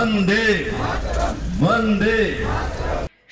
वंदे वंदे।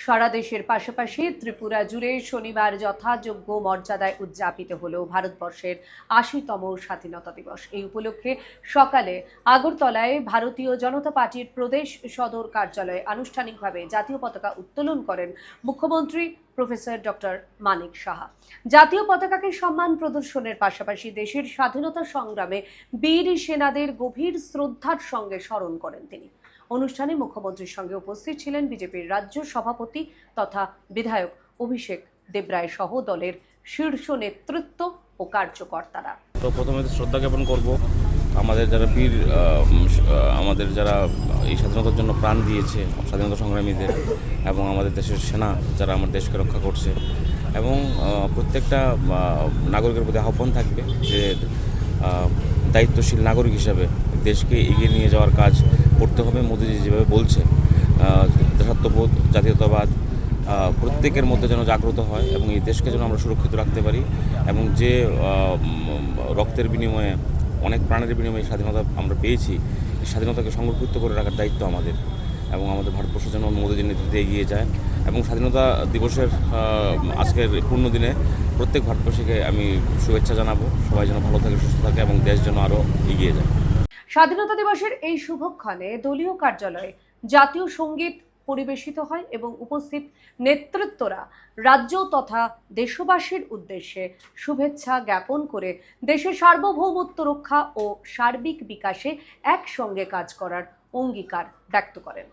সারা দেশের পাশাপাশি ত্রিপুরা জুড়ে শনিবার যথাযোগ্য মর্যাদায় উদযাপিত হল ভারতবর্ষের ৮০তম স্বাধীনতা দিবস। এই উপলক্ষে সকালে আগরতলায় ভারতীয় জনতা পার্টির প্রদেশ সদর কার্যালয়ে আনুষ্ঠানিকভাবে জাতীয় পতাকা উত্তোলন করেন মুখ্যমন্ত্রী প্রফেসর ডক্টর মানিক সাহা। জাতীয় পতাকাকে সম্মান প্রদর্শনের পাশাপাশি দেশের স্বাধীনতা সংগ্রামে বীর সেনাদের গভীর শ্রদ্ধার সঙ্গে স্মরণ করেন তিনি। অনুষ্ঠানে মুখ্যমন্ত্রীর সঙ্গে উপস্থিত ছিলেন বিজেপির রাজ্য সভাপতি তথা বিধায়ক অভিষেক দেবরায় সহ দলের শীর্ষ নেতৃত্ব ও কার্যকর্তারা। তো প্রথমে শ্রদ্ধা জ্ঞাপন করব আমাদের যারা বীর আমাদের যারা এই স্বাধীনতার জন্য প্রাণ দিয়েছে, স্বাধীনতা সংগ্রামীদের, এবং আমাদের দেশের সেনা যারা আমার দেশকে রক্ষা করছে, এবং প্রত্যেকটা নাগরিকের প্রতি আহ্বান থাকবে যে দায়িত্বশীল নাগরিক হিসাবে দেশকে এগিয়ে নিয়ে যাওয়ার কাজ করতে হবে। মোদিজি যেভাবে বলছে, দেশাত্মবোধ, জাতীয়তাবাদ প্রত্যেকের মধ্যে যেন জাগ্রত হয় এবং এই দেশকে যেন আমরা সুরক্ষিত রাখতে পারি, এবং যে রক্তের বিনিময়ে, অনেক প্রাণের বিনিময়ে স্বাধীনতা আমরা পেয়েছি, এই স্বাধীনতাকে সংরক্ষিত করে রাখার দায়িত্ব আমাদের, এবং আমাদের ভারতবর্ষ যেন মোদিজির নেতৃত্বে এগিয়ে যায়। এবং স্বাধীনতা দিবসের আজকের পূর্ণ দিনে প্রত্যেক ভারতবাসীকে আমি শুভেচ্ছা জানাবো। সবাই যেন ভালো থাকে, সুস্থ থাকে এবং দেশ যেন আরও এগিয়ে যায়। স্বাধীনতা দিবসের এই শুভক্ষণে দলীয় কার্যালয়ে জাতীয় সঙ্গীত পরিবেশিত হয় এবং উপস্থিত নেতৃত্বরা রাজ্য তথা দেশবাসীর উদ্দেশ্যে শুভেচ্ছা জ্ঞাপন করে দেশের সার্বভৌমত্ব রক্ষা ও সার্বিক বিকাশে একসঙ্গে কাজ করার অঙ্গীকার ব্যক্ত করেন।